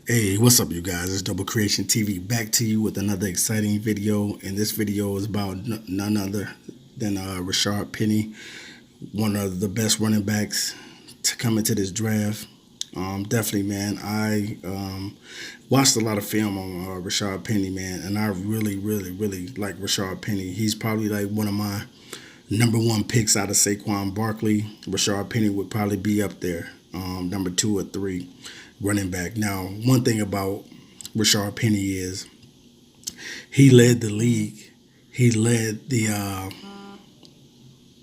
Hey, what's up, you guys? It's Double Creation TV back to you with another exciting video. And this video is about none other than Rashaad Penny, one of the best running backs to come into this draft. Definitely, man. I watched a lot of film on Rashaad Penny, man, and I really like Rashaad Penny. He's probably like one of my number one picks out of Saquon Barkley. Rashaad Penny would probably be up there, number two or three running back. Now, one thing about Rashaad Penny is he led the league. He led the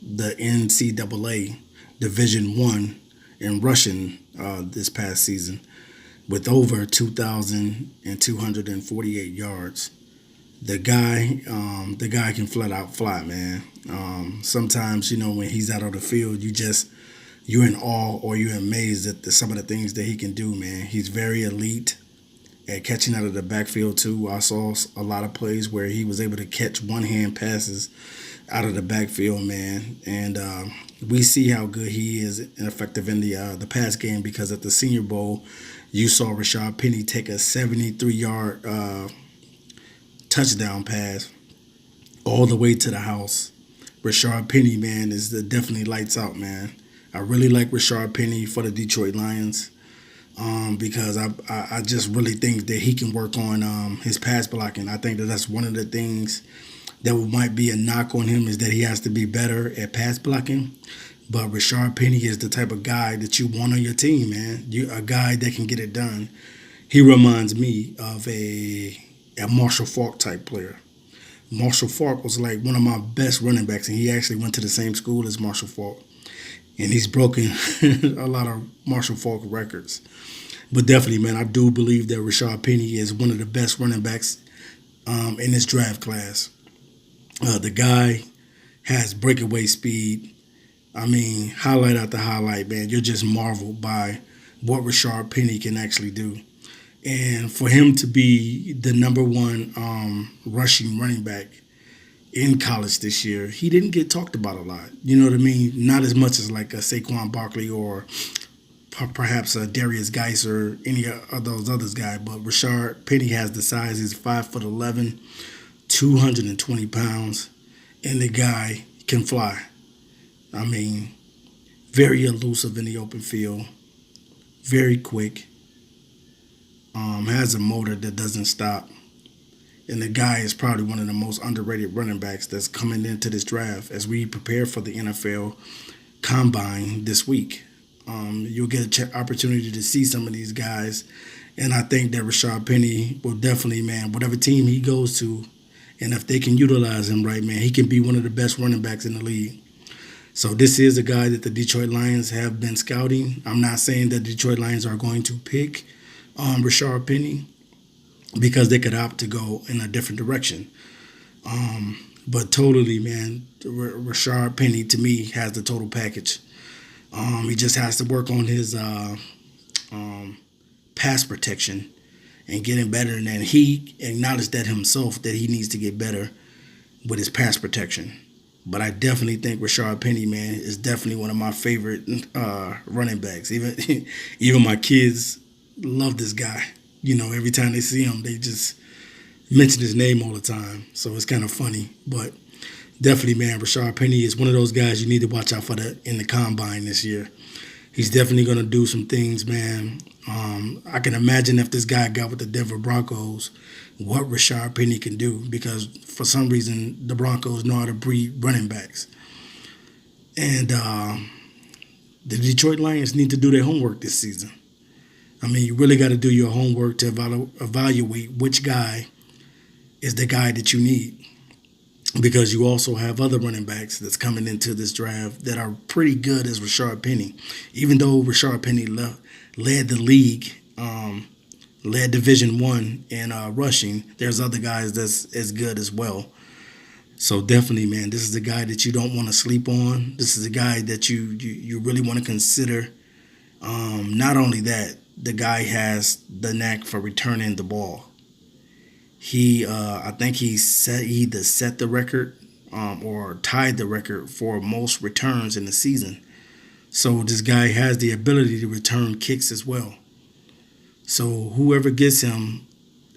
NCAA Division One in rushing this past season with over 2,248 yards. The guy can flat out fly, man. Sometimes when he's out on the field, you're in awe or you're amazed at some of the things that he can do, man. He's very elite at catching out of the backfield too. I saw a lot of plays where he was able to catch one-hand passes out of the backfield, man. And we see how good he is and effective in the pass game, because at the Senior Bowl, you saw Rashaad Penny take a 73-yard touchdown pass all the way to the house. Rashaad Penny, man, is definitely lights out, man. I really like Rashaad Penny for the Detroit Lions, because I just really think that he can work on his pass blocking. I think that's one of the things that might be a knock on him, is that he has to be better at pass blocking. But Rashaad Penny is the type of guy that you want on your team, man. A guy that can get it done. He reminds me of a Marshall Faulk type player. Marshall Faulk was like one of my best running backs, and he actually went to the same school as Marshall Faulk. And he's broken a lot of Marshall Faulk records. But definitely, man, I do believe that Rashaad Penny is one of the best running backs in this draft class. The guy has breakaway speed. I mean, highlight after highlight, man. You're just marveled by what Rashaad Penny can actually do. And for him to be the number one rushing running back in college this year, he didn't get talked about a lot. You know what I mean? Not as much as like a Saquon Barkley or perhaps a Darius Geis or any of those other guys. But Rashaad Penny has the size. He's 5'11", 220 pounds, and the guy can fly. I mean, very elusive in the open field, very quick, has a motor that doesn't stop. And the guy is probably one of the most underrated running backs that's coming into this draft as we prepare for the NFL Combine this week. You'll get an opportunity to see some of these guys, and I think that Rashaad Penny will definitely, man, whatever team he goes to, and if they can utilize him right, man, he can be one of the best running backs in the league. So this is a guy that the Detroit Lions have been scouting. I'm not saying that the Detroit Lions are going to pick Rashaad Penny, because they could opt to go in a different direction. But totally, man, Rashaad Penny, to me, has the total package. He just has to work on his pass protection and getting better. And then he acknowledged that himself, that he needs to get better with his pass protection. But I definitely think Rashaad Penny, man, is definitely one of my favorite running backs. Even my kids love this guy. Every time they see him, they just mention his name all the time. So it's kind of funny. But definitely, man, Rashaad Penny is one of those guys you need to watch out for in the Combine this year. He's definitely going to do some things, man. I can imagine if this guy got with the Denver Broncos, what Rashaad Penny can do, because for some reason the Broncos know how to breed running backs. And the Detroit Lions need to do their homework this season. I mean, you really got to do your homework to evaluate which guy is the guy that you need, because you also have other running backs that's coming into this draft that are pretty good as Rashaad Penny. Even though Rashaad Penny led the league, led Division One in rushing, there's other guys that's as good as well. So definitely, man, this is a guy that you don't want to sleep on. This is a guy that you really want to consider. Not only that, the guy has the knack for returning the ball. I think he either set the record or tied the record for most returns in the season. So this guy has the ability to return kicks as well. So whoever gets him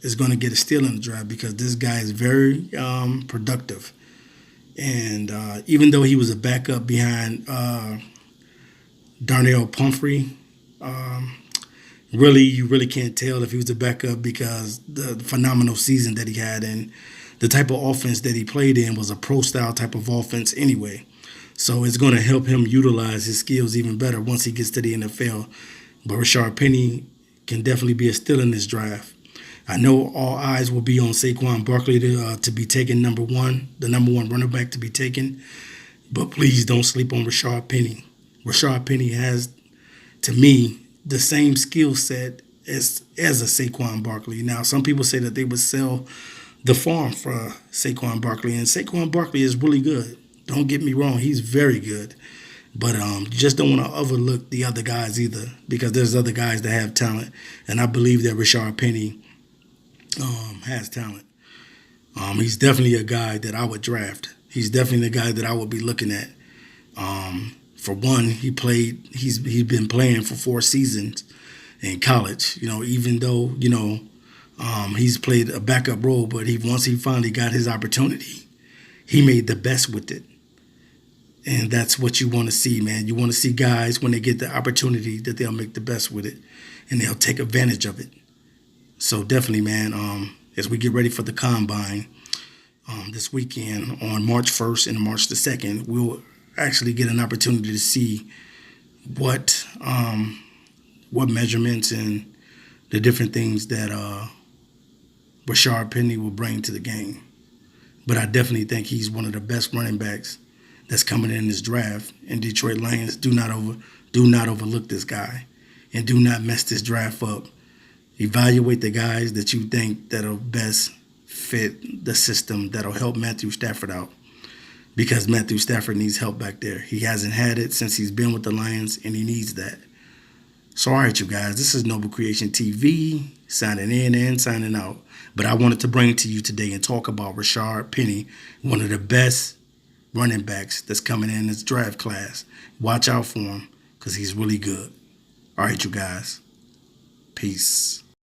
is going to get a steal in the draft because this guy is very productive. And even though he was a backup behind Darnell Pumphrey, um, really, you really can't tell if he was a backup because the phenomenal season that he had and the type of offense that he played in was a pro style type of offense anyway. So it's going to help him utilize his skills even better once he gets to the NFL. But Rashaad Penny can definitely be a steal in this draft. I know all eyes will be on Saquon Barkley to be taken number one, the number one running back to be taken. But please don't sleep on Rashaad Penny. Rashaad Penny has, to me, the same skill set as a Saquon Barkley. Now, some people say that they would sell the farm for Saquon Barkley, and Saquon Barkley is really good. Don't get me wrong, he's very good. But you just don't want to overlook the other guys either because there's other guys that have talent, and I believe that Rashaad Penny has talent. He's definitely a guy that I would draft. He's definitely the guy that I would be looking at. For one, he's been playing for 4 seasons in college. Even though he's played a backup role, but once he finally got his opportunity, he made the best with it. And that's what you want to see, man. You want to see guys when they get the opportunity that they'll make the best with it, and they'll take advantage of it. So definitely, man. As we get ready for the combine this weekend on March 1st and March the 2nd, we'll actually get an opportunity to see what measurements and the different things that Rashaad Penny will bring to the game. But I definitely think he's one of the best running backs that's coming in this draft. And Detroit Lions, do not overlook this guy, and do not mess this draft up. Evaluate the guys that you think that'll best fit the system that'll help Matthew Stafford out, because Matthew Stafford needs help back there. He hasn't had it since he's been with the Lions, and he needs that. So, all right, you guys, this is Noble Creation TV, signing in and signing out. But I wanted to bring it to you today and talk about Rashaad Penny, one of the best running backs that's coming in this draft class. Watch out for him because he's really good. All right, you guys. Peace.